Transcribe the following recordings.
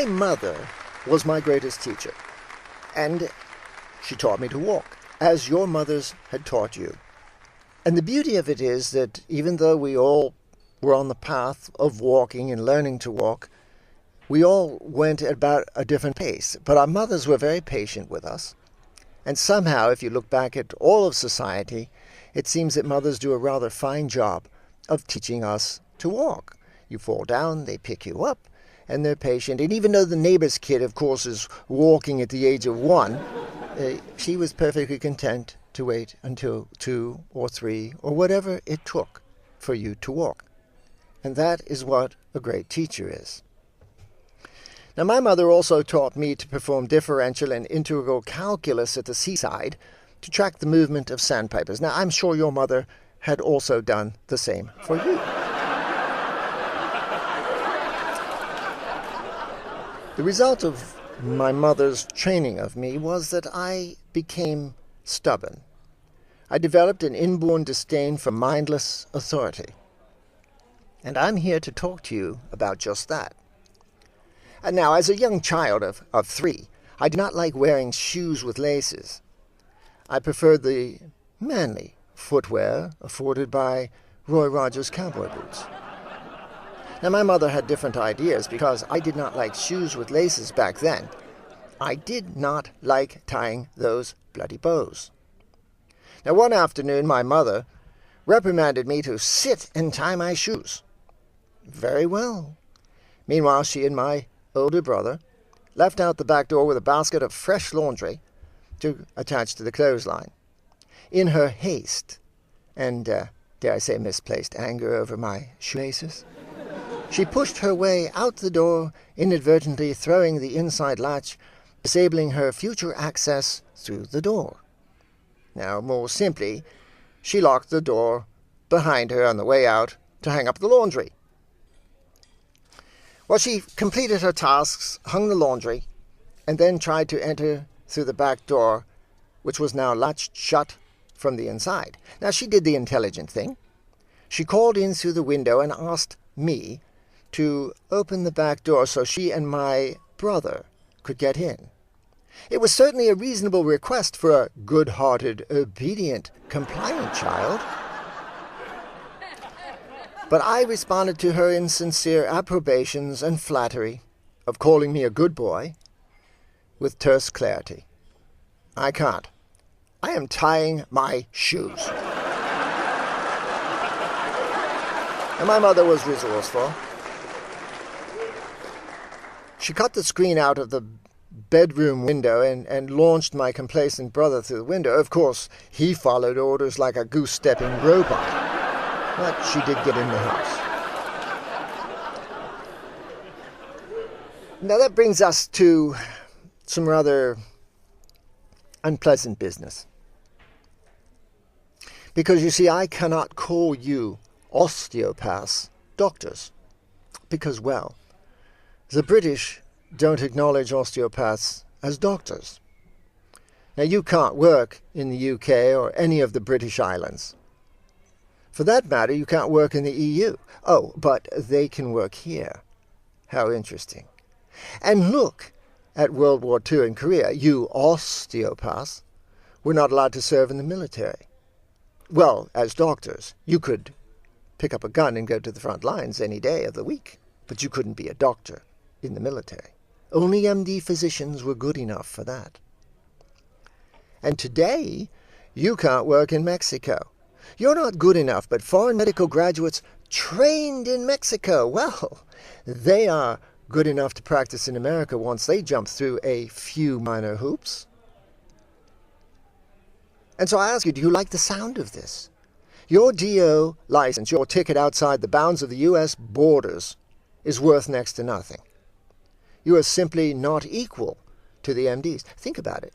My mother was my greatest teacher, and she taught me to walk, as your mothers had taught you. And the beauty of it is that even though we all were on the path of walking and learning to walk, we all went at about a different pace. But our mothers were very patient with us. And somehow, if you look back at all of society, it seems that mothers do a rather fine job of teaching us to walk. You fall down, they pick you up, and they're patient. And even though the neighbor's kid, of course, is walking at the age of 1, she was perfectly content to wait until 2 or 3 or whatever it took for you to walk. And that is what a great teacher is. Now, my mother also taught me to perform differential and integral calculus at the seaside to track the movement of sandpipers. Now, I'm sure your mother had also done the same for you. The result of my mother's training of me was that I became stubborn. I developed an inborn disdain for mindless authority. And I'm here to talk to you about just that. And now, as a young child of 3, I did not like wearing shoes with laces. I preferred the manly footwear afforded by Roy Rogers cowboy boots. Now, my mother had different ideas because I did not like shoes with laces back then. I did not like tying those bloody bows. Now, one afternoon, my mother reprimanded me to sit and tie my shoes. Very well. Meanwhile, she and my older brother left out the back door with a basket of fresh laundry to attach to the clothesline. In her haste, and dare I say misplaced anger over my shoelaces, she pushed her way out the door, inadvertently throwing the inside latch, disabling her future access through the door. Now, more simply, she locked the door behind her on the way out to hang up the laundry. Well, she completed her tasks, hung the laundry, and then tried to enter through the back door, which was now latched shut from the inside. Now, she did the intelligent thing. She called in through the window and asked me to open the back door so she and my brother could get in. It was certainly a reasonable request for a good-hearted, obedient, compliant child. But I responded to her insincere approbations and flattery of calling me a good boy with terse clarity. I can't. I am tying my shoes. And my mother was resourceful. She cut the screen out of the bedroom window and launched my complacent brother through the window. Of course, he followed orders like a goose-stepping robot. But she did get in the house. Now that brings us to some rather unpleasant business. Because you see, I cannot call you osteopaths doctors. Because, well, the British don't acknowledge osteopaths as doctors. Now, you can't work in the UK or any of the British islands. For that matter, you can't work in the EU. Oh, but they can work here. How interesting. And look at World War II in Korea. You osteopaths were not allowed to serve in the military. Well, as doctors, you could pick up a gun and go to the front lines any day of the week, but you couldn't be a doctor in the military. Only MD physicians were good enough for that. And today, you can't work in Mexico. You're not good enough, but foreign medical graduates trained in Mexico, well, they are good enough to practice in America once they jump through a few minor hoops. And so I ask you, do you like the sound of this? Your DO license, your ticket outside the bounds of the U.S. borders, is worth next to nothing. You are simply not equal to the MDs. Think about it.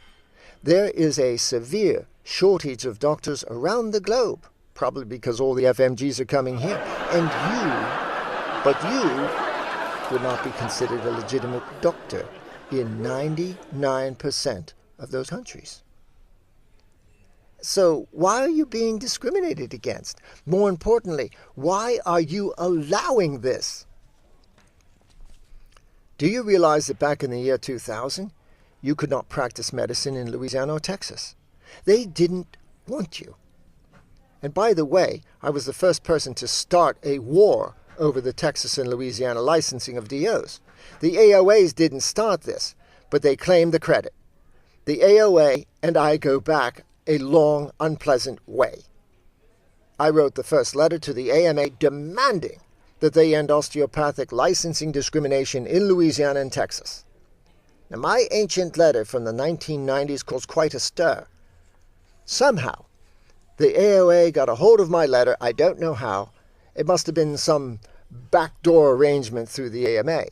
There is a severe shortage of doctors around the globe, probably because all the FMGs are coming here. And you would not be considered a legitimate doctor in 99% of those countries. So why are you being discriminated against? More importantly, why are you allowing this? Do you realize that back in the year 2000, you could not practice medicine in Louisiana or Texas? They didn't want you. And by the way, I was the first person to start a war over the Texas and Louisiana licensing of DOs. The AOAs didn't start this, but they claimed the credit. The AOA and I go back a long, unpleasant way. I wrote the first letter to the AMA demanding that they end osteopathic licensing discrimination in Louisiana and Texas. Now, my ancient letter from the 1990s caused quite a stir. Somehow, the AOA got a hold of my letter. I don't know how. It must have been some backdoor arrangement through the AMA.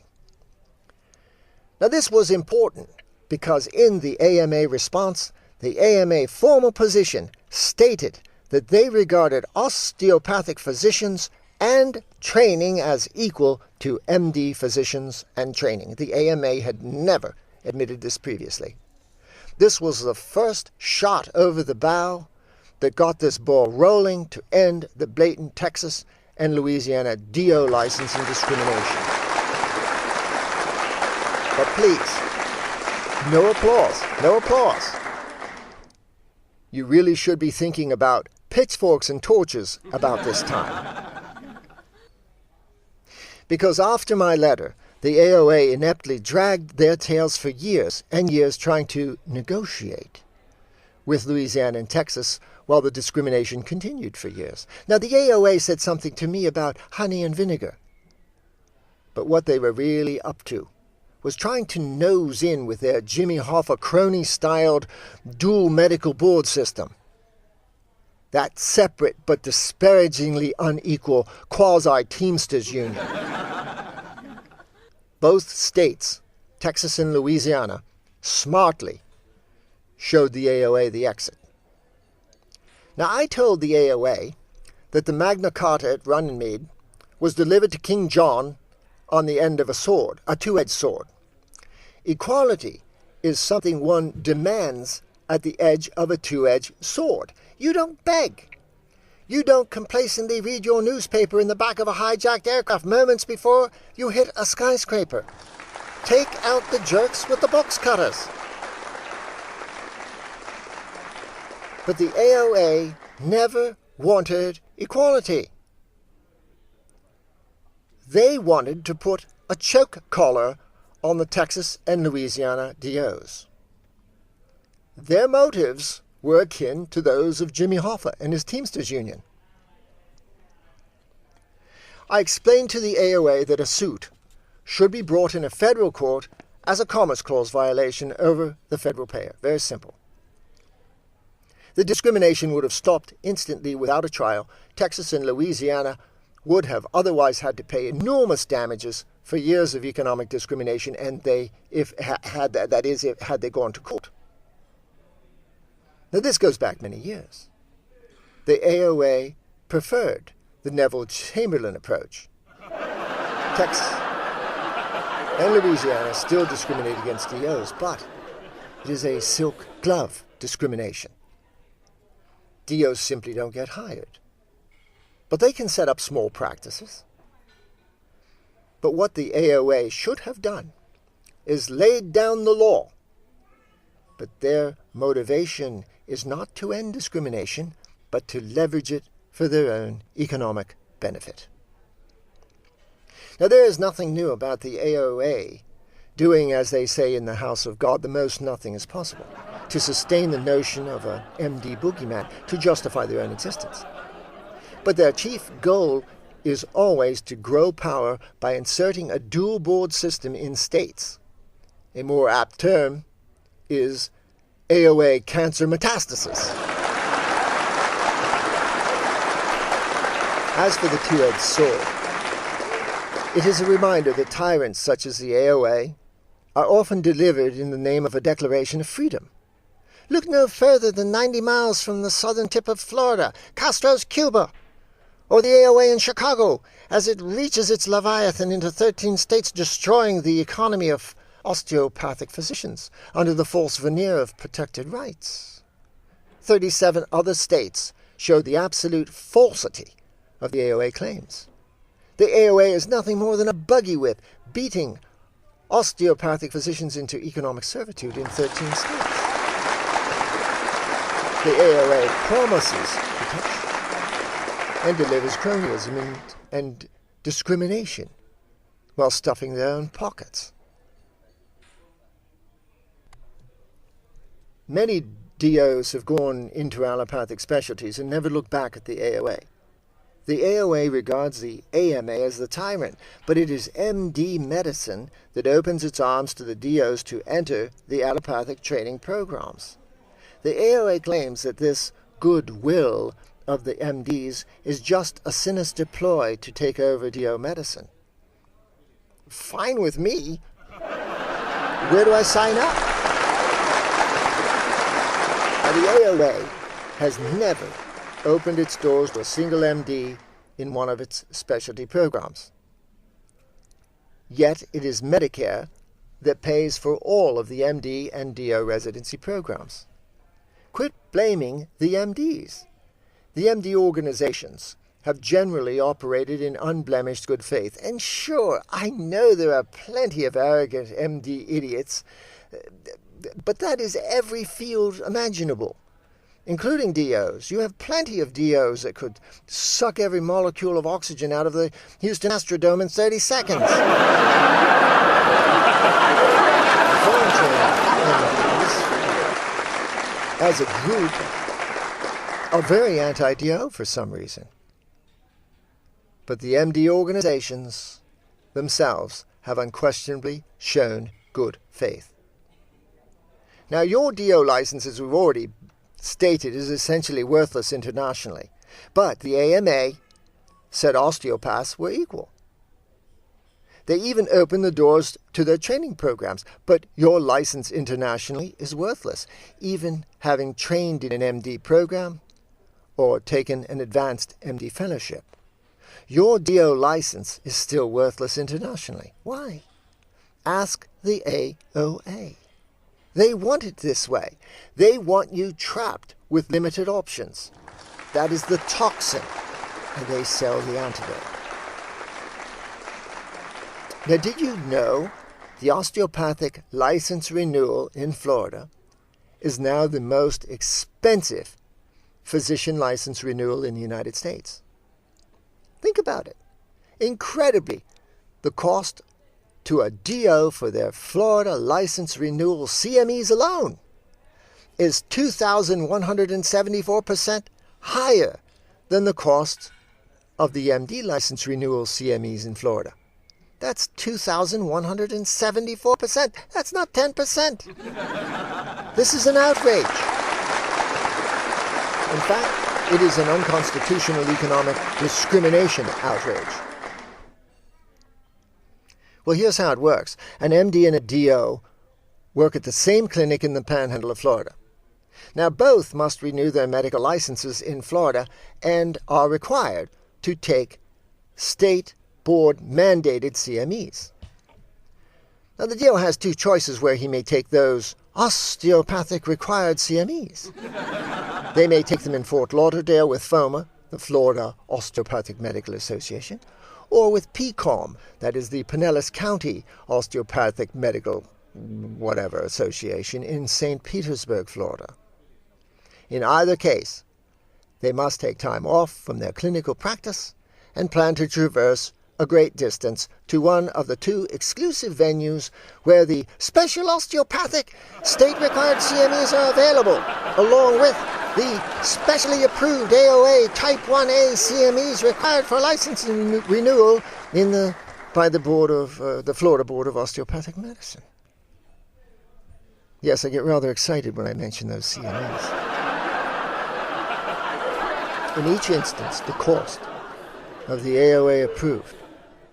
Now, this was important because in the AMA response, the AMA formal position stated that they regarded osteopathic physicians and training as equal to MD physicians and training. The AMA had never admitted this previously. This was the first shot over the bow that got this ball rolling to end the blatant Texas and Louisiana DO licensing discrimination. But please, no applause, no applause. You really should be thinking about pitchforks and torches about this time. Because after my letter, the AOA ineptly dragged their tails for years and years trying to negotiate with Louisiana and Texas while the discrimination continued for years. Now, the AOA said something to me about honey and vinegar. But what they were really up to was trying to nose in with their Jimmy Hoffa crony-styled dual medical board system. That separate but disparagingly unequal quasi-Teamsters union. Both states, Texas and Louisiana, smartly showed the AOA the exit. Now, I told the AOA that the Magna Carta at Runnymede was delivered to King John on the end of a sword, a two-edged sword. Equality is something one demands at the edge of a two-edged sword. You don't beg. You don't complacently read your newspaper in the back of a hijacked aircraft moments before you hit a skyscraper. Take out the jerks with the box cutters. But the AOA never wanted equality. They wanted to put a choke collar on the Texas and Louisiana DOs. Their motives were akin to those of Jimmy Hoffa and his Teamsters Union. I explained to the AOA that a suit should be brought in a federal court as a Commerce Clause violation over the federal payer. Very simple. The discrimination would have stopped instantly without a trial. Texas and Louisiana would have otherwise had to pay enormous damages for years of economic discrimination, and had they gone to court. Now, this goes back many years. The AOA preferred the Neville Chamberlain approach. Texas and Louisiana still discriminate against DOs, but it is a silk glove discrimination. DOs simply don't get hired. But they can set up small practices. But what the AOA should have done is laid down the law. But their motivation is not to end discrimination, but to leverage it for their own economic benefit. Now, there is nothing new about the AOA doing, as they say in the house of God, the most nothing is possible, to sustain the notion of a MD boogeyman, to justify their own existence. But their chief goal is always to grow power by inserting a dual board system in states. A more apt term is AOA cancer metastasis. As for the two-edged sword, it is a reminder that tyrants such as the AOA are often delivered in the name of a declaration of freedom. Look no further than 90 miles from the southern tip of Florida, Castro's Cuba, or the AOA in Chicago, as it reaches its Leviathan into 13 states, destroying the economy of osteopathic physicians under the false veneer of protected rights. 37 other states show the absolute falsity of the AOA claims. The AOA is nothing more than a buggy whip beating osteopathic physicians into economic servitude in 13 states. The AOA promises to touch and delivers cronyism and discrimination while stuffing their own pockets. Many DOs have gone into allopathic specialties and never looked back at the AOA. The AOA regards the AMA as the tyrant, but it is MD medicine that opens its arms to the DOs to enter the allopathic training programs. The AOA claims that this goodwill of the MDs is just a sinister ploy to take over DO medicine. Fine with me. Where do I sign up? Now, the AOA has never opened its doors to a single MD in one of its specialty programs. Yet it is Medicare that pays for all of the MD and DO residency programs. Quit blaming the MDs. The MD organizations have generally operated in unblemished good faith. And sure, I know there are plenty of arrogant MD idiots, but that is every field imaginable, including DOs. You have plenty of DOs that could suck every molecule of oxygen out of the Houston Astrodome in 30 seconds. As a group, are very anti-DO for some reason. But the MD organizations themselves have unquestionably shown good faith. Now, your DO license, as we've already stated, is essentially worthless internationally. But the AMA said osteopaths were equal. They even opened the doors to their training programs. But your license internationally is worthless, even having trained in an MD program or taken an advanced MD fellowship. Your DO license is still worthless internationally. Why? Ask the AOA. They want it this way. They want you trapped with limited options. That is the toxin, and they sell the antidote. Now, did you know the osteopathic license renewal in Florida is now the most expensive physician license renewal in the United States? Think about it. Incredibly, the cost to a DO for their Florida license renewal CMEs alone is 2,174% higher than the cost of the MD license renewal CMEs in Florida. That's 2,174%. That's not 10%. This is an outrage. In fact, it is an unconstitutional economic discrimination outrage. Well, here's how it works. An MD and a DO work at the same clinic in the Panhandle of Florida. Now, both must renew their medical licenses in Florida and are required to take state board-mandated CMEs. Now, the DO has two choices where he may take those osteopathic required CMEs. They may take them in Fort Lauderdale with FOMA, the Florida Osteopathic Medical Association, or with PCOM, that is the Pinellas County Osteopathic Medical whatever association in St. Petersburg, Florida. In either case, they must take time off from their clinical practice and plan to traverse a great distance to one of the two exclusive venues where the special osteopathic state-required CMEs are available, along with the specially approved AOA Type 1A CMEs required for licensing renewal by the Florida Board of Osteopathic Medicine. Yes, I get rather excited when I mention those CMEs. In each instance, the cost of the AOA approved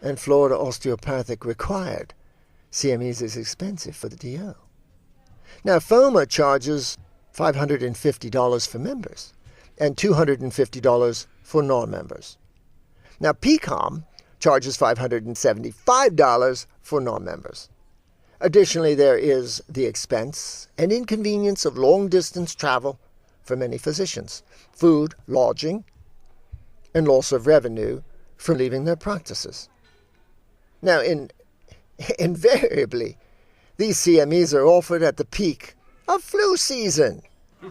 and Florida Osteopathic required CMEs is expensive for the DO. Now, FOMA charges $550 for members and $250 for non-members. Now, PCOM charges $575 for non-members. Additionally, there is the expense and inconvenience of long-distance travel for many physicians, food, lodging, and loss of revenue from leaving their practices. Now, in Invariably, these CMEs are offered at the peak of flu season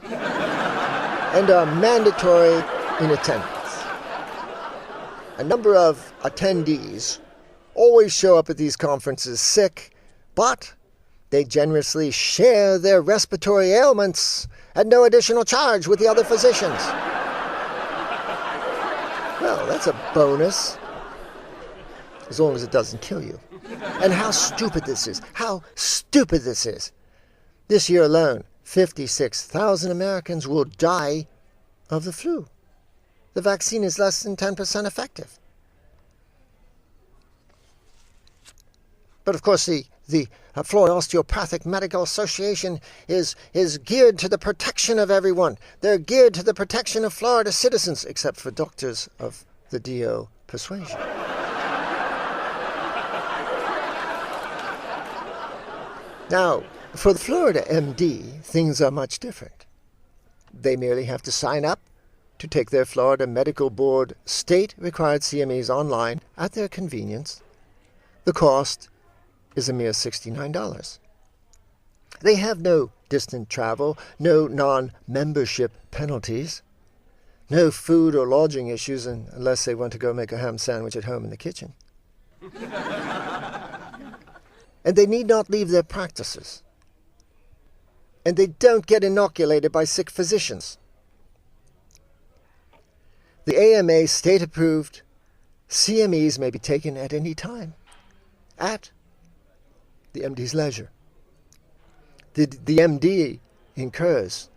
and are mandatory in attendance. A number of attendees always show up at these conferences sick, but they generously share their respiratory ailments at no additional charge with the other physicians. Well, that's a bonus, as long as it doesn't kill you. And how stupid this is. How stupid this is. This year alone, 56,000 Americans will die of the flu. The vaccine is less than 10% effective. But of course, the Florida Osteopathic Medical Association is geared to the protection of everyone. They're geared to the protection of Florida citizens, except for doctors of the DO persuasion. Now, for the Florida MD, things are much different. They merely have to sign up to take their Florida Medical Board state-required CMEs online at their convenience. The cost is a mere $69. They have no distant travel, no non-membership penalties, no food or lodging issues unless they want to go make a ham sandwich at home in the kitchen. And they need not leave their practices. And they don't get inoculated by sick physicians. The AMA state-approved CMEs may be taken at any time, at the MD's leisure. The MD incurs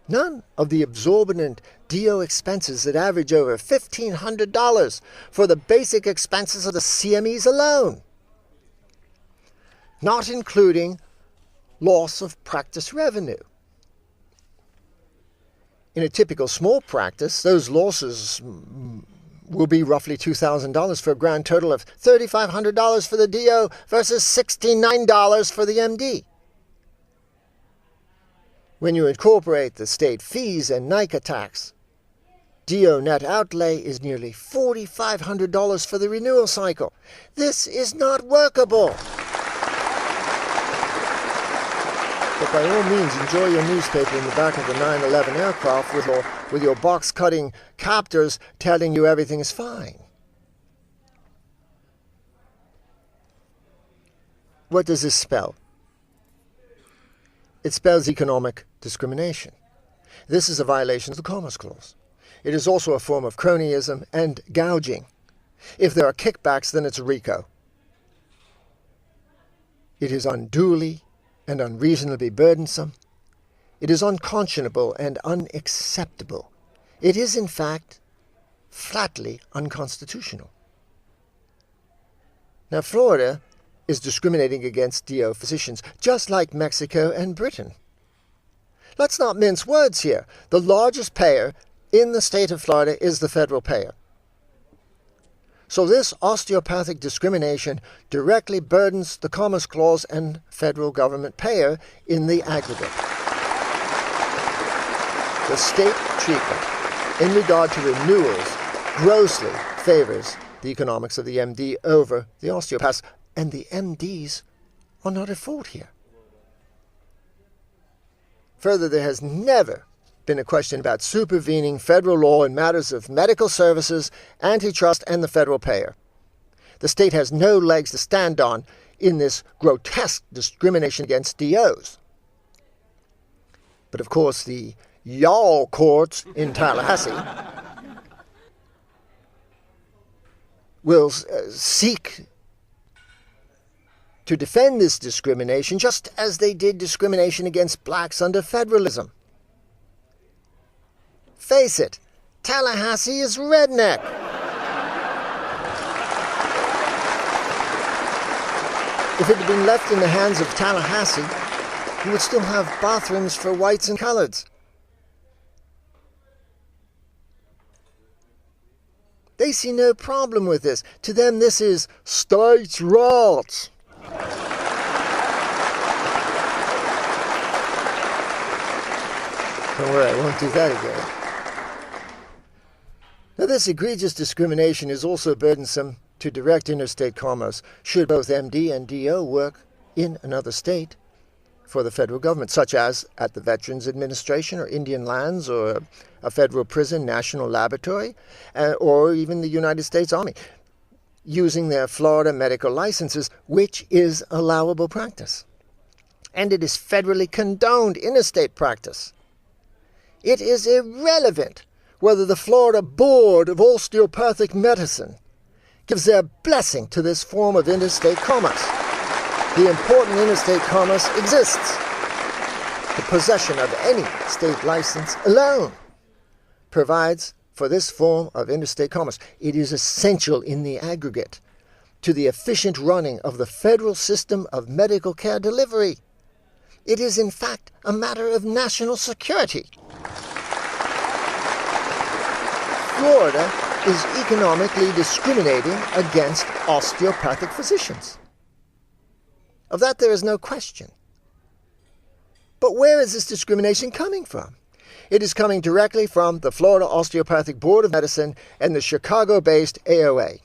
none of the exorbitant DO expenses that average over $1,500 for the basic expenses of the CMEs alone, not including loss of practice revenue. In a typical small practice, those losses will be roughly $2,000 for a grand total of $3,500 for the DO versus $69 for the MD. When you incorporate the state fees and NICA tax, DO net outlay is nearly $4,500 for the renewal cycle. This is not workable. But by all means, enjoy your newspaper in the back of the 9/11 aircraft with your box-cutting captors telling you everything is fine. What does this spell? It spells economic discrimination. This is a violation of the Commerce Clause. It is also a form of cronyism and gouging. If there are kickbacks, then it's RICO. It is unduly and unreasonably burdensome. It is unconscionable and unacceptable. It is, in fact, flatly unconstitutional. Now, Florida is discriminating against DO physicians, just like Mexico and Britain. Let's not mince words here. The largest payer in the state of Florida is the federal payer. So this osteopathic discrimination directly burdens the Commerce Clause and federal government payer in the aggregate. The state treatment in regard to renewals grossly favors the economics of the MD over the osteopaths, and the MDs are not at fault here. Further, there has never been a question about supervening federal law in matters of medical services, antitrust, and the federal payer. The state has no legs to stand on in this grotesque discrimination against DOs. But of course, the y'all courts in Tallahassee will seek to defend this discrimination just as they did discrimination against blacks under federalism. Face it, Tallahassee is redneck. If it had been left in the hands of Tallahassee, you would still have bathrooms for whites and coloreds. They see no problem with this. To them, this is states' rights. Don't worry, I won't do that again. Now, this egregious discrimination is also burdensome to direct interstate commerce should both MD and DO work in another state for the federal government, such as at the Veterans Administration or Indian Lands or a federal prison, national laboratory, or even the United States Army, using their Florida medical licenses, which is allowable practice. And it is federally condoned interstate practice. It is irrelevant whether the Florida Board of Osteopathic Medicine gives their blessing to this form of interstate commerce. The important interstate commerce exists. The possession of any state license alone provides for this form of interstate commerce. It is essential in the aggregate to the efficient running of the federal system of medical care delivery. It is, in fact, a matter of national security. Florida is economically discriminating against osteopathic physicians. Of that there is no question. But where is this discrimination coming from? It is coming directly from the Florida Osteopathic Board of Medicine and the Chicago-based AOA.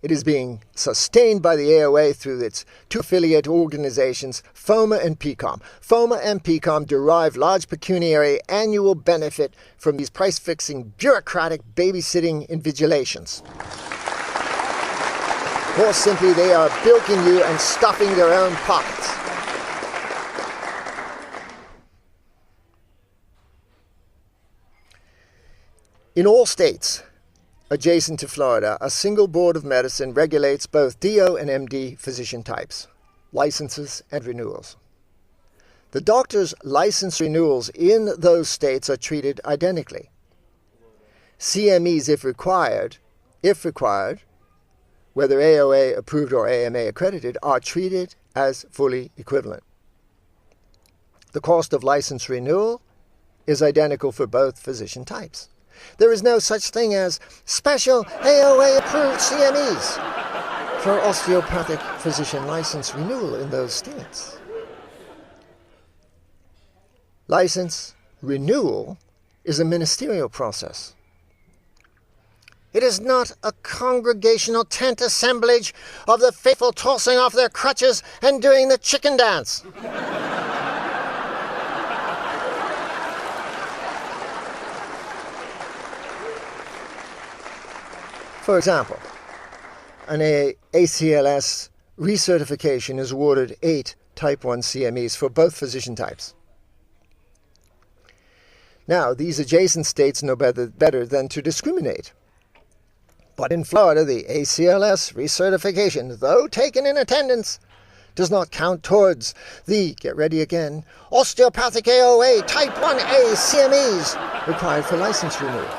It is being sustained by the AOA through its two affiliate organizations, FOMA and PCOM. FOMA and PCOM derive large pecuniary annual benefit from these price-fixing, bureaucratic babysitting invigilations. More simply, they are bilking you and stuffing their own pockets. In all states adjacent to Florida, a single board of medicine regulates both DO and MD physician types, licenses, and renewals. The doctor's license renewals in those states are treated identically. CMEs, if required, whether AOA approved or AMA accredited, are treated as fully equivalent. The cost of license renewal is identical for both physician types. There is no such thing as special AOA-approved CMEs for osteopathic physician license renewal in those states. License renewal is a ministerial process. It is not a congregational tent assemblage of the faithful tossing off their crutches and doing the chicken dance. For example, an ACLS recertification is awarded 8 Type 1 CMEs for both physician types. Now, these adjacent states know better than to discriminate. But in Florida, the ACLS recertification, though taken in attendance, does not count towards the, get ready again, osteopathic AOA Type 1A CMEs required for license renewal.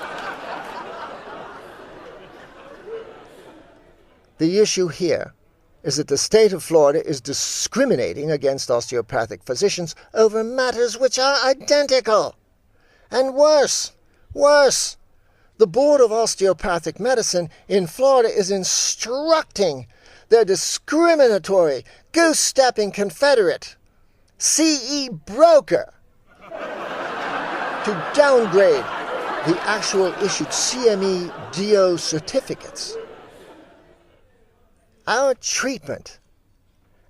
The issue here is that the state of Florida is discriminating against osteopathic physicians over matters which are identical. And worse, the Board of Osteopathic Medicine in Florida is instructing their discriminatory, goose-stepping confederate, CE broker, to downgrade the actual issued CME DO certificates. Our treatment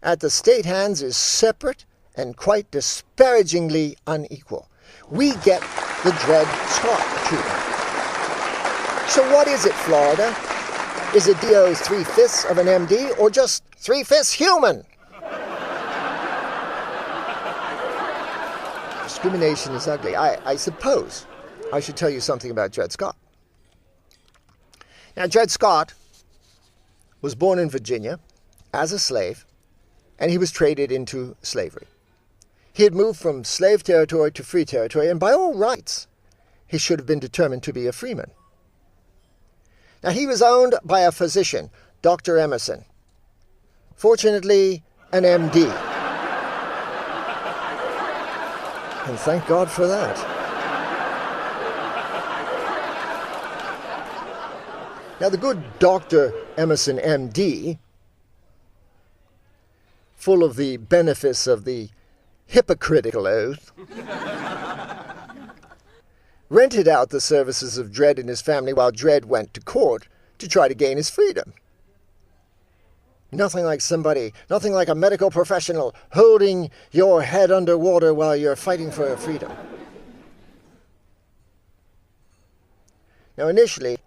at the state hands is separate and quite disparagingly unequal. We get the Dred-Scott treatment. So what is it, Florida? Is it DO's 3/5 of an MD or just 3/5 human? Discrimination is ugly. I suppose I should tell you something about Dred-Scott. Now, Dred-Scott was born in Virginia as a slave, and he was traded into slavery. He had moved from slave territory to free territory, and by all rights, he should have been determined to be a freeman. Now, he was owned by a physician, Dr. Emerson. Fortunately, an MD. And thank God for that. Now, the good Dr. Emerson, MD, full of the benefice of the hypocritical oath, rented out the services of Dred and his family while Dred went to court to try to gain his freedom. Nothing like a medical professional holding your head underwater while you're fighting for freedom. Now, initially,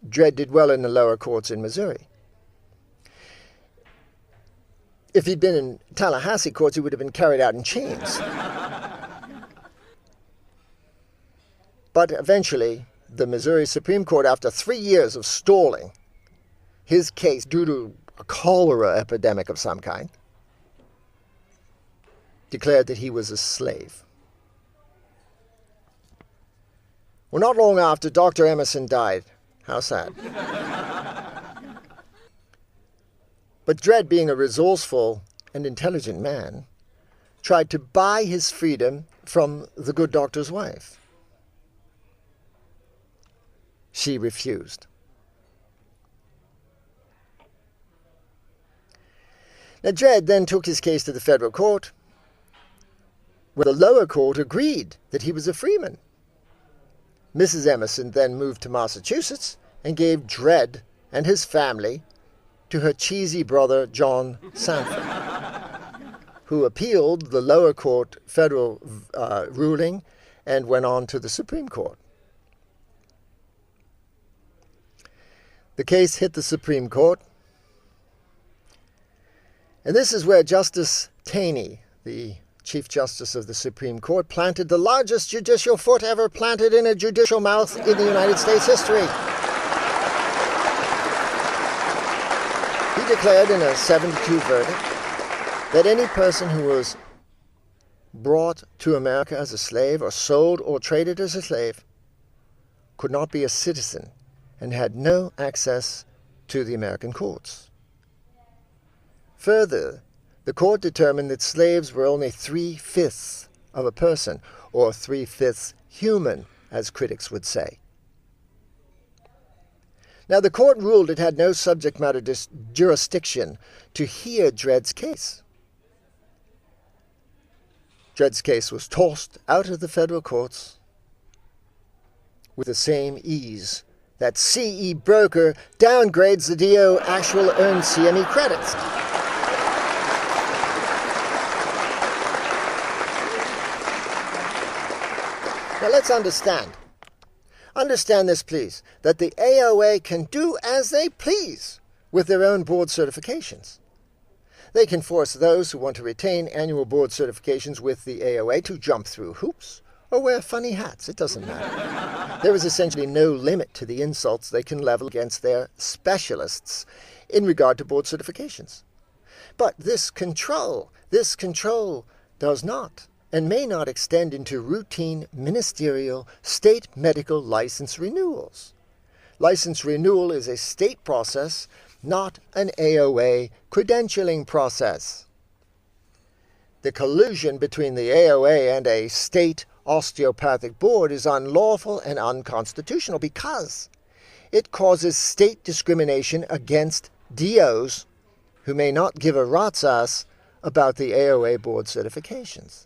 Dredd did well in the lower courts in Missouri. If he'd been in Tallahassee courts, he would have been carried out in chains. But eventually, the Missouri Supreme Court, after 3 years of stalling his case due to a cholera epidemic of some kind, declared that he was a slave. Well, not long after, Dr. Emerson died. How sad. But Dredd, being a resourceful and intelligent man, tried to buy his freedom from the good doctor's wife. She refused. Now, Dredd then took his case to the federal court, where the lower court agreed that he was a freeman. Mrs. Emerson then moved to Massachusetts and gave Dredd and his family to her cheesy brother, John Sanford, who appealed the lower court federal ruling and went on to the Supreme Court. The case hit the Supreme Court, and this is where Justice Taney, the Chief Justice of the Supreme Court, planted the largest judicial foot ever planted in a judicial mouth in the United States history. He declared in a 7-2 verdict that any person who was brought to America as a slave or sold or traded as a slave could not be a citizen and had no access to the American courts. Further, the court determined that slaves were only 3/5 of a person, or 3/5 human, as critics would say. Now, the court ruled it had no subject matter jurisdiction to hear Dredd's case. Dredd's case was tossed out of the federal courts with the same ease that C.E. Broker downgrades the DO actual earned CME credits. Now let's understand. Understand this, please, that the AOA can do as they please with their own board certifications. They can force those who want to retain annual board certifications with the AOA to jump through hoops or wear funny hats. It doesn't matter. There is essentially no limit to the insults they can level against their specialists in regard to board certifications. But this control does not and may not extend into routine ministerial state medical license renewals. License renewal is a state process, not an AOA credentialing process. The collusion between the AOA and a state osteopathic board is unlawful and unconstitutional because it causes state discrimination against DOs who may not give a rat's ass about the AOA board certifications.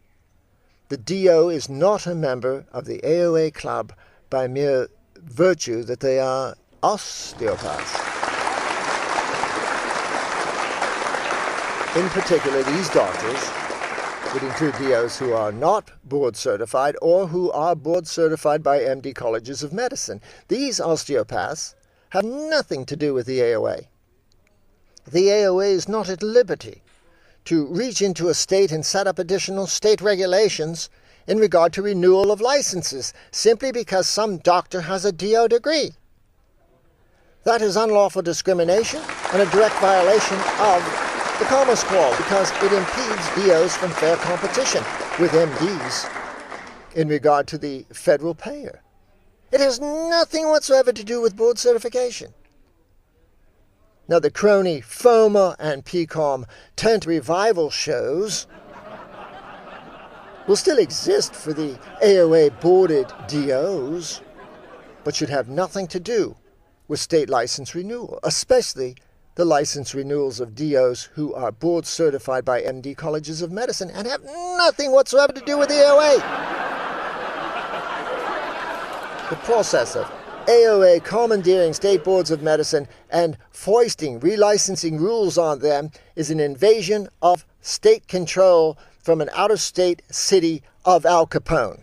The DO is not a member of the AOA club by mere virtue that they are osteopaths. In particular, these doctors would include DOs who are not board certified or who are board certified by MD colleges of medicine. These osteopaths have nothing to do with the AOA. The AOA is not at liberty to reach into a state and set up additional state regulations in regard to renewal of licenses simply because some doctor has a DO degree. That is unlawful discrimination and a direct violation of the Commerce Clause because it impedes DOs from fair competition with MDs in regard to the federal payer. It has nothing whatsoever to do with board certification. Now, the crony FOMA and PCOM tent revival shows will still exist for the AOA-boarded DOs, but should have nothing to do with state license renewal, especially the license renewals of DOs who are board certified by MD colleges of medicine and have nothing whatsoever to do with the AOA. The process of AOA commandeering state boards of medicine and foisting relicensing rules on them is an invasion of state control from an out-of-state city of Al Capone.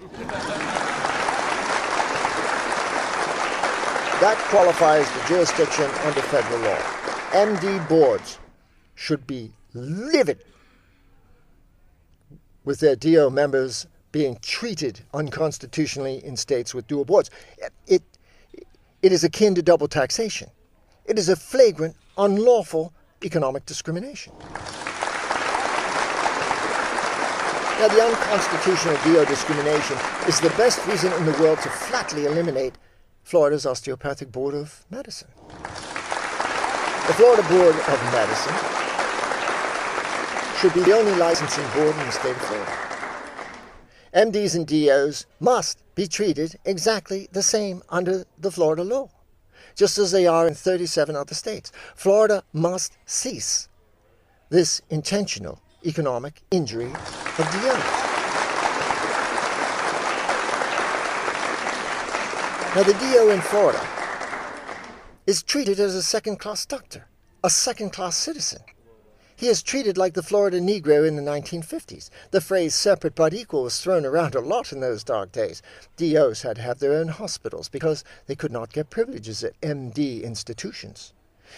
That qualifies the jurisdiction under federal law. MD boards should be livid with their DO members being treated unconstitutionally in states with dual boards. It is akin to double taxation. It is a flagrant, unlawful economic discrimination. Now, the unconstitutional DO discrimination is the best reason in the world to flatly eliminate Florida's Osteopathic Board of Medicine. The Florida Board of Medicine should be the only licensing board in the state of Florida. MDs and DOs must be treated exactly the same under the Florida law, just as they are in 37 other states. Florida must cease this intentional economic injury of DOs. Now, the DO in Florida is treated as a second-class doctor, a second-class citizen. He is treated like the Florida Negro in the 1950s. The phrase separate but equal was thrown around a lot in those dark days. DOs had to have their own hospitals because they could not get privileges at MD institutions.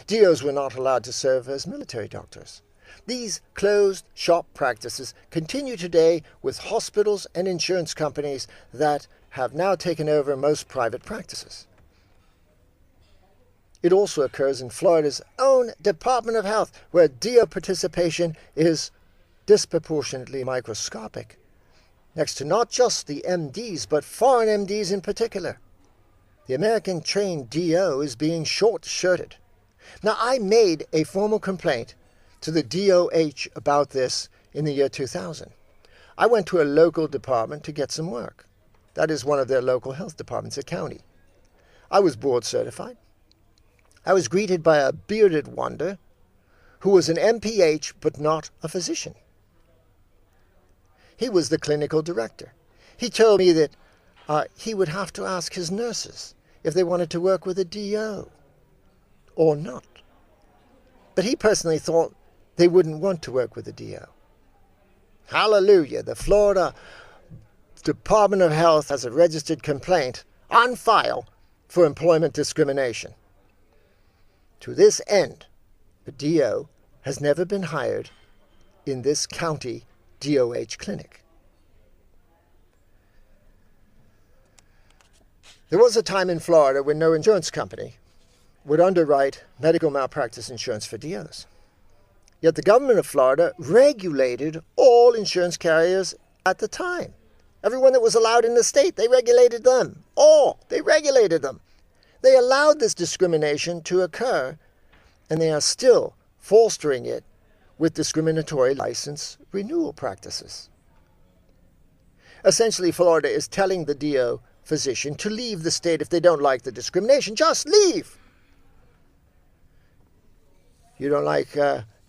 DOs were not allowed to serve as military doctors. These closed-shop practices continue today with hospitals and insurance companies that have now taken over most private practices. It also occurs in Florida's own Department of Health, where DO participation is disproportionately microscopic, next to not just the MDs, but foreign MDs in particular. The American-trained DO is being short-shirted. Now, I made a formal complaint to the DOH about this in the year 2000. I went to a local department to get some work. That is one of their local health departments, a county. I was board certified. I was greeted by a bearded wonder who was an MPH but not a physician. He was the clinical director. He told me that he would have to ask his nurses if they wanted to work with a DO or not. But he personally thought they wouldn't want to work with a DO. Hallelujah! The Florida Department of Health has a registered complaint on file for employment discrimination. To this end, a DO has never been hired in this county DOH clinic. There was a time in Florida when no insurance company would underwrite medical malpractice insurance for DOs. Yet the government of Florida regulated all insurance carriers at the time. Everyone that was allowed in the state, they regulated them. All. They regulated them. They allowed this discrimination to occur, and they are still fostering it with discriminatory license renewal practices. Essentially, Florida is telling the DO physician to leave the state if they don't like the discrimination. Just leave! You don't like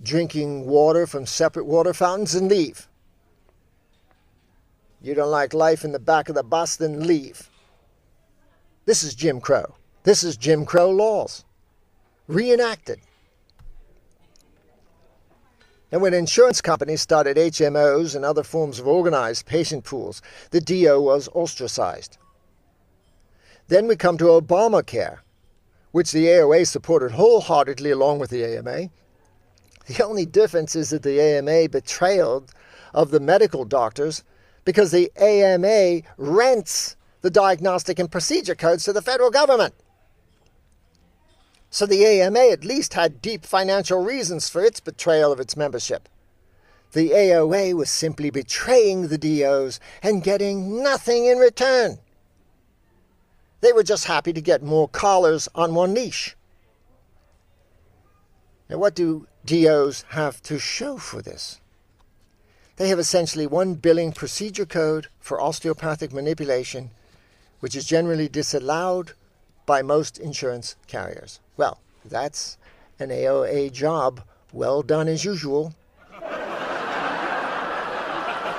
drinking water from separate water fountains? Then leave. You don't like life in the back of the bus? Then leave. This is Jim Crow. This is Jim Crow laws, reenacted. And when insurance companies started HMOs and other forms of organized patient pools, the DO was ostracized. Then we come to Obamacare, which the AOA supported wholeheartedly along with the AMA. The only difference is that the AMA betrayed of the medical doctors because the AMA rents the diagnostic and procedure codes to the federal government. So the AMA at least had deep financial reasons for its betrayal of its membership. The AOA was simply betraying the DOs and getting nothing in return. They were just happy to get more collars on one leash. Now, what do DOs have to show for this? They have essentially one billing procedure code for osteopathic manipulation, which is generally disallowed by most insurance carriers. Well, that's an AOA job well done as usual.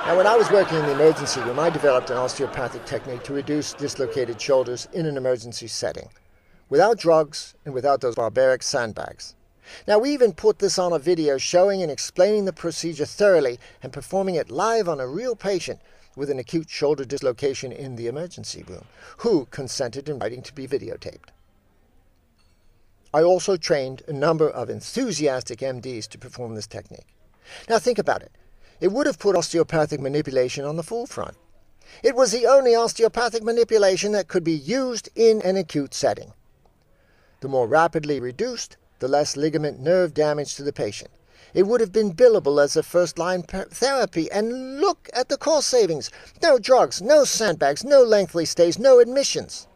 Now, when I was working in the emergency room, I developed an osteopathic technique to reduce dislocated shoulders in an emergency setting. without drugs and without those barbaric sandbags. Now, we even put this on a video showing and explaining the procedure thoroughly and performing it live on a real patient with an acute shoulder dislocation in the emergency room, who consented in writing to be videotaped. I also trained a number of enthusiastic MDs to perform this technique. Now think about it. It would have put osteopathic manipulation on the forefront. It was the only osteopathic manipulation that could be used in an acute setting. The more rapidly reduced, the less ligament nerve damage to the patient. It would have been billable as a first-line therapy, and look at the cost savings. No drugs, no sandbags, no lengthy stays, no admissions.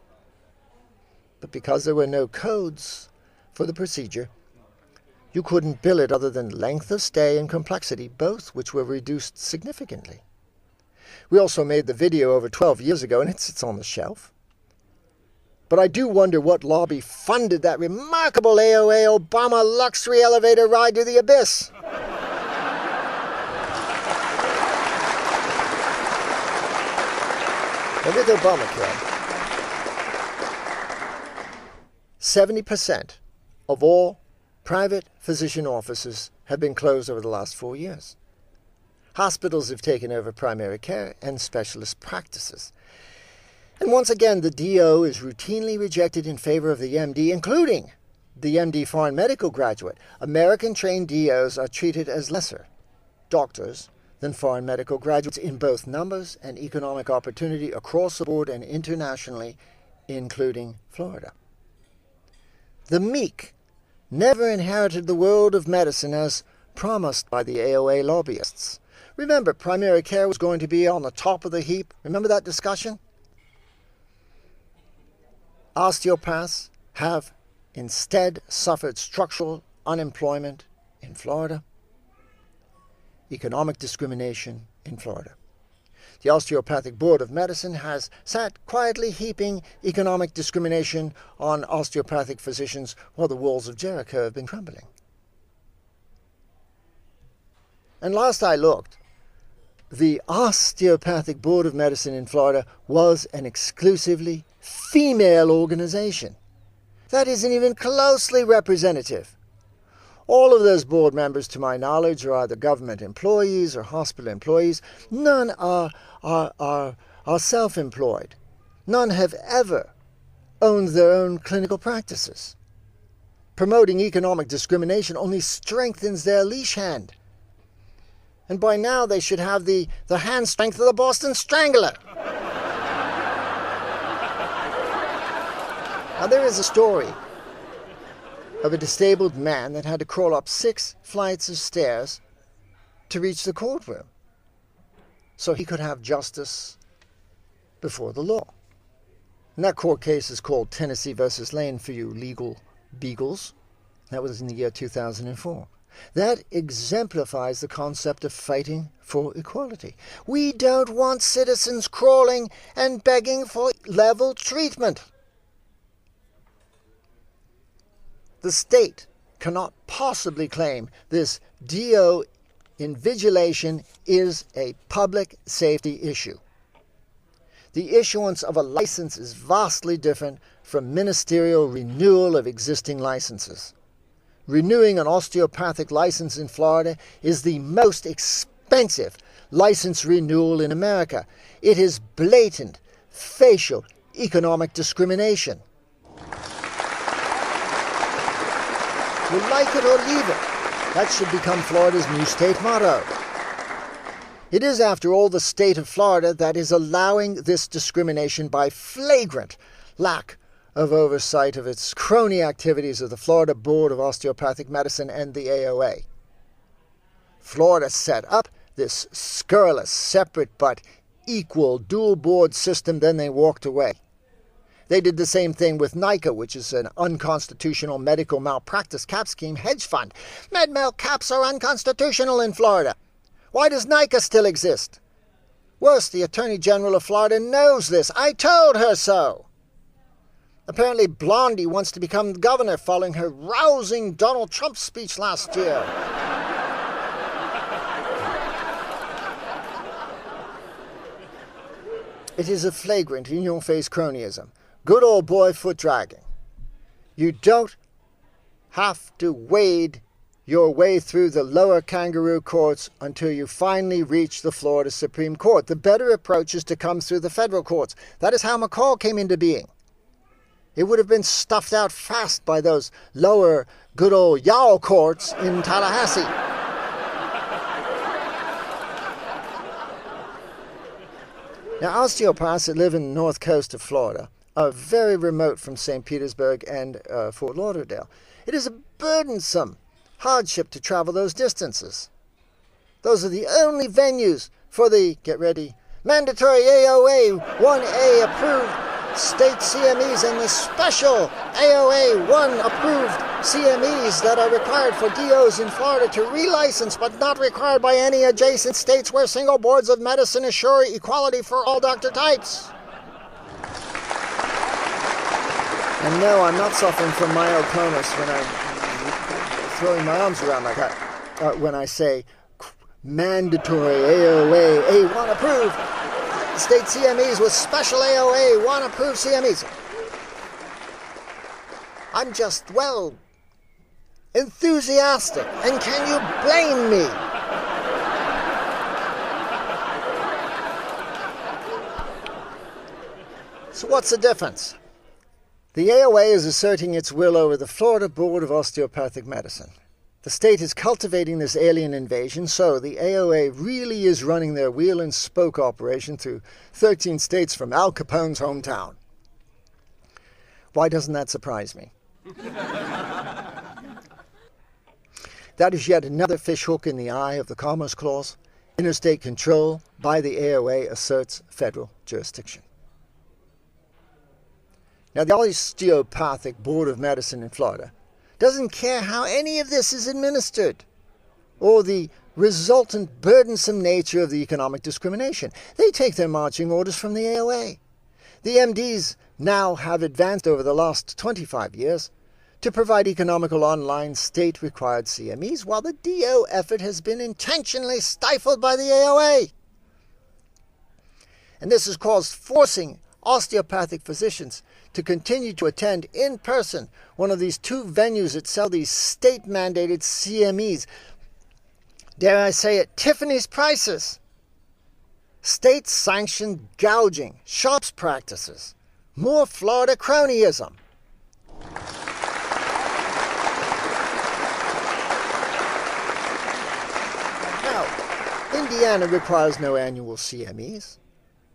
But because there were no codes for the procedure, you couldn't bill it other than length of stay and complexity, both which were reduced significantly. We also made the video over 12 years ago, and it sits on the shelf. But I do wonder what lobby funded that remarkable AOA Obama luxury elevator ride to the abyss. And with Obamacare, 70% of all private physician offices have been closed over the last 4 years. Hospitals have taken over primary care and specialist practices. And once again, the DO is routinely rejected in favor of the MD, including the MD foreign medical graduate. American-trained DOs are treated as lesser doctors than foreign medical graduates in both numbers and economic opportunity across the board and internationally, including Florida. The meek never inherited the world of medicine as promised by the AOA lobbyists. Remember, primary care was going to be on the top of the heap. Remember that discussion? Osteopaths have instead suffered structural unemployment in Florida, economic discrimination in Florida. The Osteopathic Board of Medicine has sat quietly heaping economic discrimination on osteopathic physicians while the walls of Jericho have been crumbling. And last I looked, the Osteopathic Board of Medicine in Florida was an exclusively female organization. That isn't even closely representative. All of those board members, to my knowledge, are either government employees or hospital employees. None are self-employed. None have ever owned their own clinical practices. Promoting economic discrimination only strengthens their leash hand. And by now they should have the hand strength of the Boston Strangler. Now there is a story of a disabled man that had to crawl up 6 flights of stairs to reach the courtroom so he could have justice before the law. And that court case is called Tennessee versus Lane for you legal beagles. That was in the year 2004. That exemplifies the concept of fighting for equality. We don't want citizens crawling and begging for level treatment. The state cannot possibly claim this DO invigilation is a public safety issue. The issuance of a license is vastly different from ministerial renewal of existing licenses. Renewing an osteopathic license in Florida is the most expensive license renewal in America. It is blatant, facial, economic discrimination. You like it or leave it. That should become Florida's new state motto. It is, after all, the state of Florida that is allowing this discrimination by flagrant lack of oversight of its crony activities of the Florida Board of Osteopathic Medicine and the AOA. Florida set up this scurrilous, separate but equal dual board system, then they walked away. They did the same thing with NICA, which is an unconstitutional medical malpractice cap scheme hedge fund. Med-mal caps are unconstitutional in Florida. Why does NICA still exist? Worse, the Attorney General of Florida knows this. I told her so. Apparently Blondie wants to become governor following her rousing Donald Trump speech last year. It is a flagrant in-your-face cronyism. Good old boy foot dragging. You don't have to wade your way through the lower kangaroo courts until you finally reach the Florida Supreme Court. The better approach is to come through the federal courts. That is how McCall came into being. It would have been stuffed out fast by those lower good old Yow courts in Tallahassee. Now, osteopaths that live in the north coast of Florida are very remote from St. Petersburg and Fort Lauderdale. It is a burdensome hardship to travel those distances. Those are the only venues for the, get ready, mandatory AOA 1A approved state CMEs and the special AOA 1 approved CMEs that are required for DOs in Florida to relicense but not required by any adjacent states where single boards of medicine assure equality for all doctor types. And no, I'm not suffering from myoclonus when I'm throwing my arms around like that. When I say mandatory AOA A1 approved state CMEs with special AOA 1 approved CMEs. I'm just, well, enthusiastic. And can you blame me? So what's the difference? The AOA is asserting its will over the Florida Board of Osteopathic Medicine. The state is cultivating this alien invasion, so the AOA really is running their wheel and spoke operation through 13 states from Al Capone's hometown. Why doesn't that surprise me? That is yet another fishhook in the eye of the Commerce Clause. Interstate control by the AOA asserts federal jurisdiction. Now, the Osteopathic Board of Medicine in Florida doesn't care how any of this is administered or the resultant burdensome nature of the economic discrimination. They take their marching orders from the AOA. The MDs now have advanced over the last 25 years to provide economical online state-required CMEs, while the DO effort has been intentionally stifled by the AOA. And this has caused forcing osteopathic physicians to continue to attend in person one of these two venues that sell these state-mandated CMEs. Dare I say it, Tiffany's prices. State-sanctioned gouging, shops practices, more Florida cronyism. Now, Indiana requires no annual CMEs.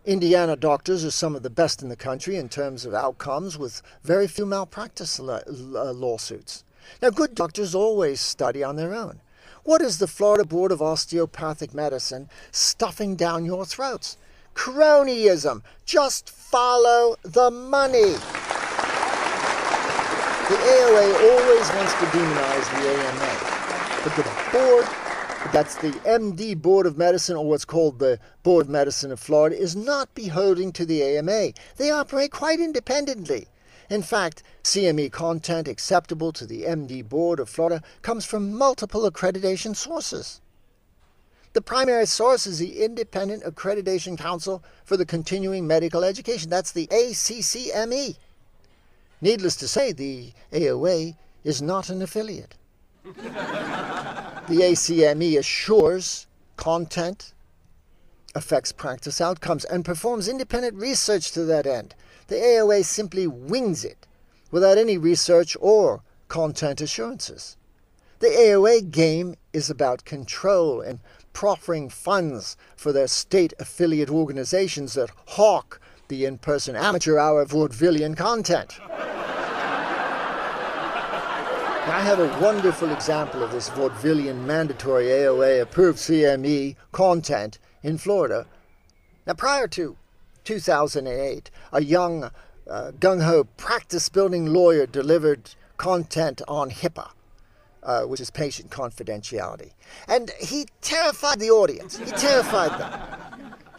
Indiana doctors are some of the best in the country in terms of outcomes, with very few malpractice lawsuits. Now, good doctors always study on their own. What is the Florida Board of Osteopathic Medicine stuffing down your throats? Cronyism. Just follow the money. The AOA always wants to demonize the AMA, but the board, that's the MD Board of Medicine, or what's called the Board of Medicine of Florida, is not beholden to the AMA. They operate quite independently. In fact, CME content acceptable to the MD Board of Florida comes from multiple accreditation sources. The primary source is the Independent Accreditation Council for the Continuing Medical Education. That's the ACCME. Needless to say, the AOA is not an affiliate. The ACME assures content, affects practice outcomes, and performs independent research to that end. The AOA simply wings it without any research or content assurances. The AOA game is about control and proffering funds for their state affiliate organizations that hawk the in-person amateur hour vaudevillian content. I have a wonderful example of this vaudevillian mandatory AOA approved CME content in Florida. Now, prior to 2008, a young gung-ho practice-building lawyer delivered content on HIPAA, which is patient confidentiality. And he terrified the audience. He terrified them.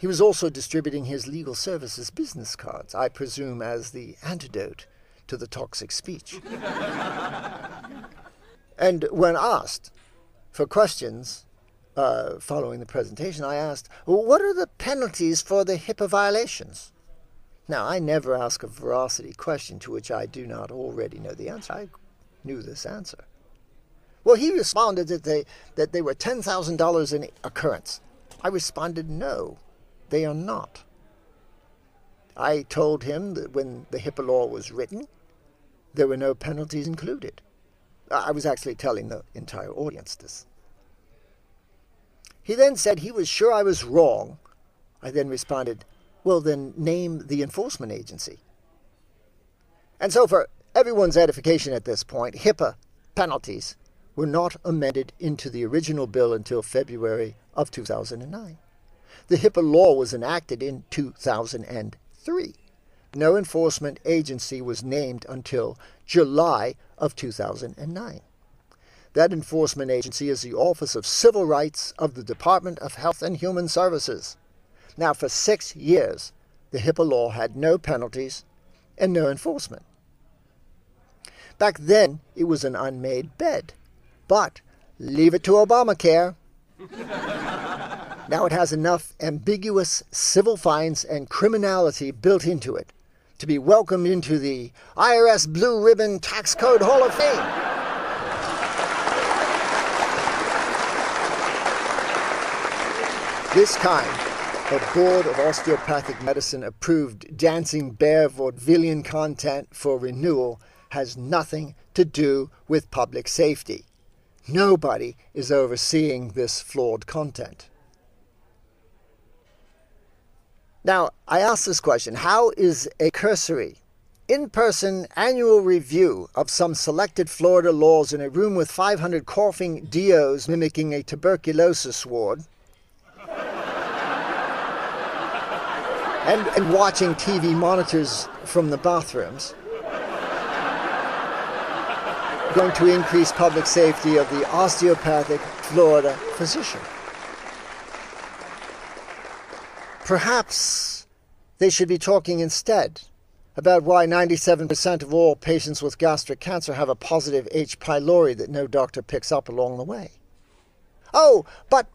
He was also distributing his legal services business cards, I presume as the antidote to the toxic speech. And when asked for questions following the presentation, I asked, well, what are the penalties for the HIPAA violations? Now, I never ask a veracity question to which I do not already know the answer. I knew this answer. Well, he responded that they were $10,000 in occurrence. I responded, no, they are not. I told him that when the HIPAA law was written, there were no penalties included. I was actually telling the entire audience this. He then said he was sure I was wrong. I then responded, well, then name the enforcement agency. And so for everyone's edification at this point, HIPAA penalties were not amended into the original bill until February of 2009. The HIPAA law was enacted in 2003. No enforcement agency was named until July of 2009. That enforcement agency is the Office of Civil Rights of the Department of Health and Human Services. Now, for 6 years, the HIPAA law had no penalties and no enforcement. Back then, it was an unmade bed. But leave it to Obamacare. Now it has enough ambiguous civil fines and criminality built into it to be welcomed into the IRS Blue Ribbon Tax Code Hall of Fame. This kind of Board of Osteopathic Medicine approved dancing bear vaudevillian content for renewal has nothing to do with public safety. Nobody is overseeing this flawed content. Now, I ask this question: how is a cursory, in-person annual review of some selected Florida laws in a room with 500 coughing DOs mimicking a tuberculosis ward and watching TV monitors from the bathrooms going to increase public safety of the osteopathic Florida physician? Perhaps they should be talking instead about why 97% of all patients with gastric cancer have a positive H. pylori that no doctor picks up along the way. Oh, but,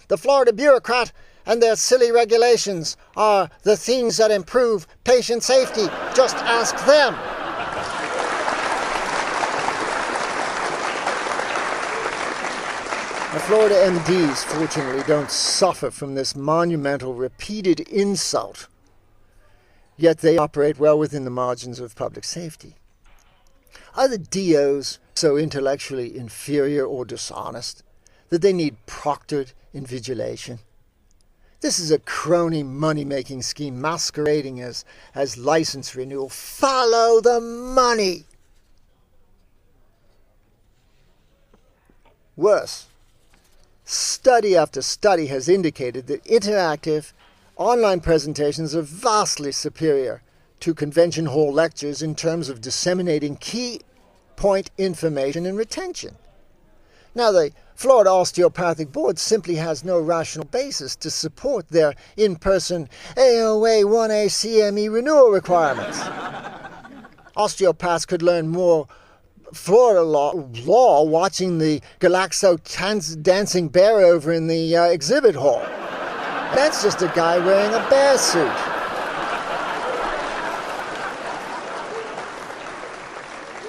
the Florida bureaucrat and their silly regulations are the things that improve patient safety. Just ask them. The Florida MDs, fortunately, don't suffer from this monumental, repeated insult, yet they operate well within the margins of public safety. Are the DOs so intellectually inferior or dishonest that they need proctored invigilation? This is a crony money-making scheme masquerading as license renewal. Follow the money! Worse, study after study has indicated that interactive online presentations are vastly superior to convention hall lectures in terms of disseminating key point information and retention. Now, the Florida Osteopathic Board simply has no rational basis to support their in-person AOA 1A CME renewal requirements. Osteopaths could learn more Florida law watching the Galaxo dancing bear over in the exhibit hall. That's just a guy wearing a bear suit.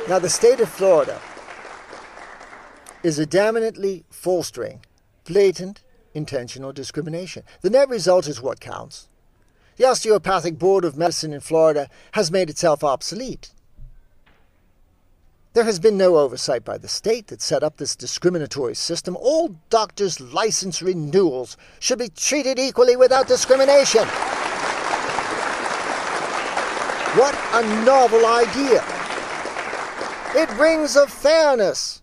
Now, the state of Florida is adamantly fostering blatant, intentional discrimination. The net result is what counts. The Osteopathic Board of Medicine in Florida has made itself obsolete. There has been no oversight by the state that set up this discriminatory system. All doctors' license renewals should be treated equally without discrimination. What a novel idea! It rings of fairness.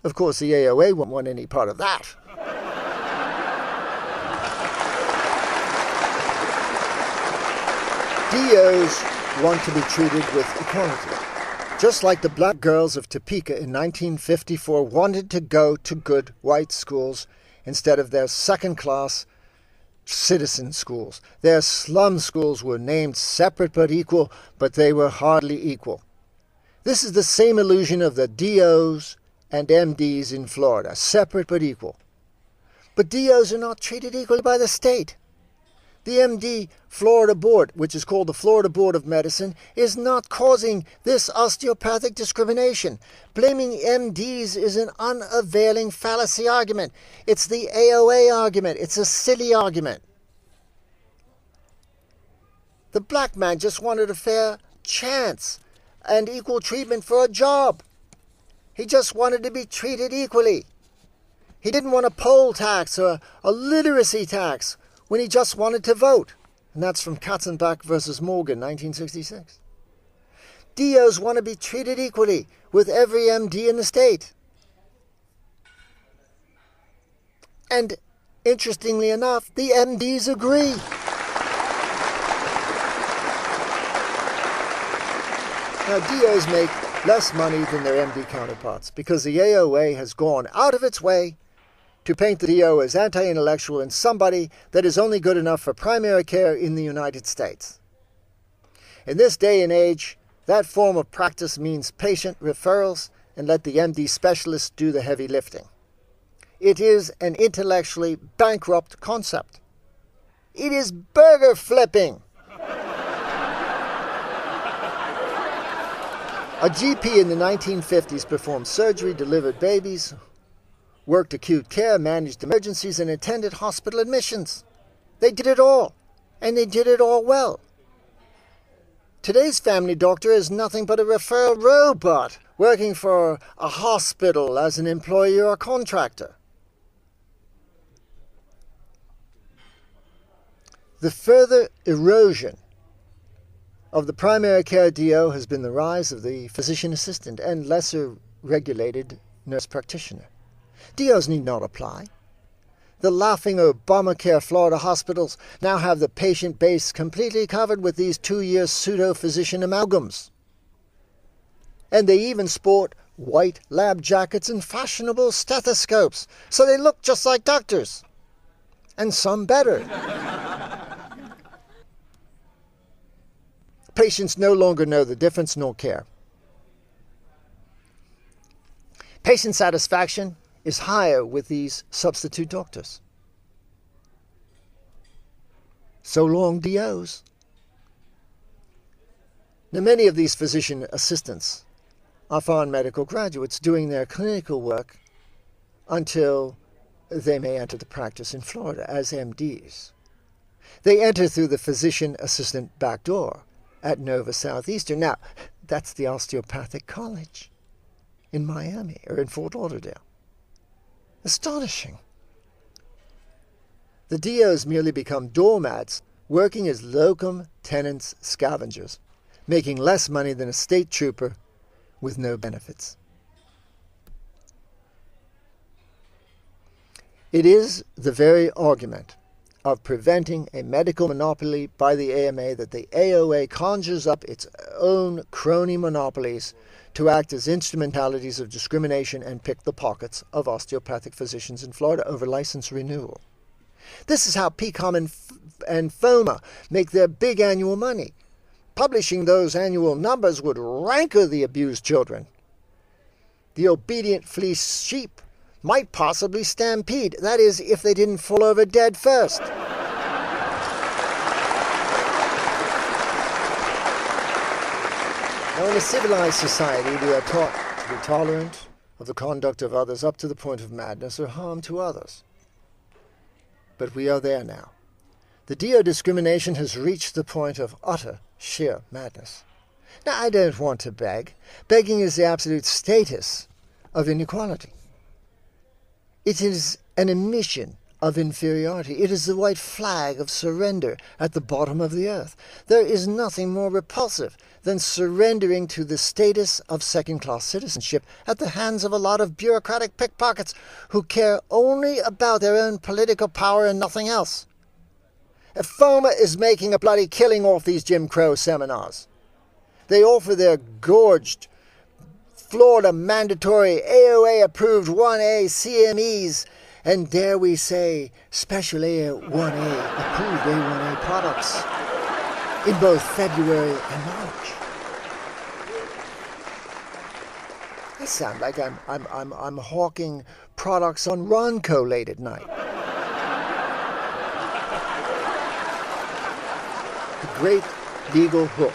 Of course, the AOA won't want any part of that. DOs want to be treated with equality. Just like the black girls of Topeka in 1954 wanted to go to good white schools instead of their second-class citizen schools. Their slum schools were named separate but equal, but they were hardly equal. This is the same illusion of the DOs and MDs in Florida, separate but equal. But DOs are not treated equally by the state. The MD Florida Board, which is called the Florida Board of Medicine, is not causing this osteopathic discrimination. Blaming MDs is an unavailing fallacy argument. It's the AOA argument. It's a silly argument. The black man just wanted a fair chance and equal treatment for a job. He just wanted to be treated equally. He didn't want a poll tax or a literacy tax when he just wanted to vote. And that's from Katzenbach versus Morgan, 1966. DOs want to be treated equally with every MD in the state. And interestingly enough, the MDs agree. Now, DOs make less money than their MD counterparts because the AOA has gone out of its way to paint the DO as anti-intellectual and somebody that is only good enough for primary care in the United States. In this day and age, that form of practice means patient referrals and let the MD specialists do the heavy lifting. It is an intellectually bankrupt concept. It is burger flipping. A GP in the 1950s performed surgery, delivered babies, worked acute care, managed emergencies, and attended hospital admissions. They did it all, and they did it all well. Today's family doctor is nothing but a referral robot, working for a hospital as an employee or a contractor. The further erosion of the primary care DO has been the rise of the physician assistant and lesser regulated nurse practitioner. DOs need not apply. The laughing Obamacare Florida hospitals now have the patient base completely covered with these 2-year pseudo-physician amalgams. And they even sport white lab jackets and fashionable stethoscopes, so they look just like doctors. And some better. Patients no longer know the difference nor care. Patient satisfaction is higher with these substitute doctors. So long, DOs. Now, many of these physician assistants are foreign medical graduates doing their clinical work until they may enter the practice in Florida as MDs. They enter through the physician assistant back door at Nova Southeastern. Now, that's the Osteopathic College in Miami or in Fort Lauderdale. Astonishing. The DOs merely become doormats, working as locum tenens scavengers, making less money than a state trooper with no benefits. It is the very argument of preventing a medical monopoly by the AMA that the AOA conjures up its own crony monopolies to act as instrumentalities of discrimination and pick the pockets of osteopathic physicians in Florida over license renewal. This is how PCOM and FOMA make their big annual money. Publishing those annual numbers would rancor the abused children. The obedient fleeced sheep might possibly stampede. That is, if they didn't fall over dead first. Now, in a civilized society, we are taught to be tolerant of the conduct of others up to the point of madness or harm to others. But we are there now. The DO discrimination has reached the point of utter, sheer madness. Now, I don't want to beg. Begging is the absolute status of inequality. It is an admission of inferiority. It is the white flag of surrender at the bottom of the earth. There is nothing more repulsive than surrendering to the status of second-class citizenship at the hands of a lot of bureaucratic pickpockets who care only about their own political power and nothing else. If FOMA is making a bloody killing off these Jim Crow seminars, they offer their gorged Florida mandatory AOA-approved 1A CMEs and, dare we say, special A1A approved A1A products in both February and March. I sound like I'm hawking products on Ronco late at night. great legal hook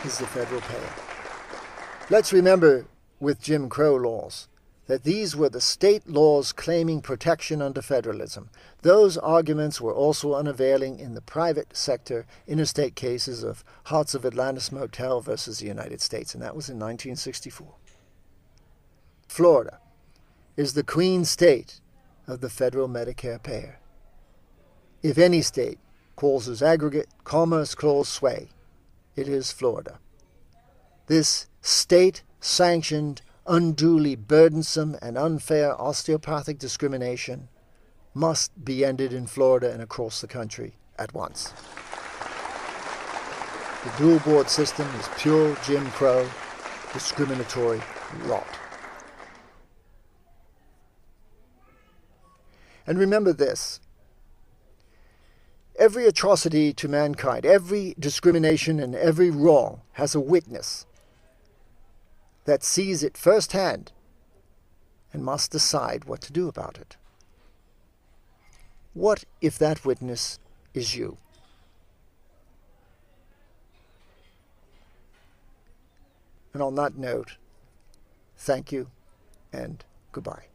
is the federal payer. Let's remember with Jim Crow laws that these were the state laws claiming protection under federalism. Those arguments were also unavailing in the private sector interstate cases of Hearts of Atlantis Motel versus the United States, and that was in 1964. Florida is the queen state of the federal Medicare payer. If any state causes aggregate commerce clause sway, it is Florida. This state-sanctioned, unduly burdensome and unfair osteopathic discrimination must be ended in Florida and across the country at once. The dual board system is pure Jim Crow, discriminatory rot. And remember this: every atrocity to mankind, every discrimination and every wrong has a witness that sees it firsthand and must decide what to do about it. What if that witness is you? And on that note, thank you and goodbye.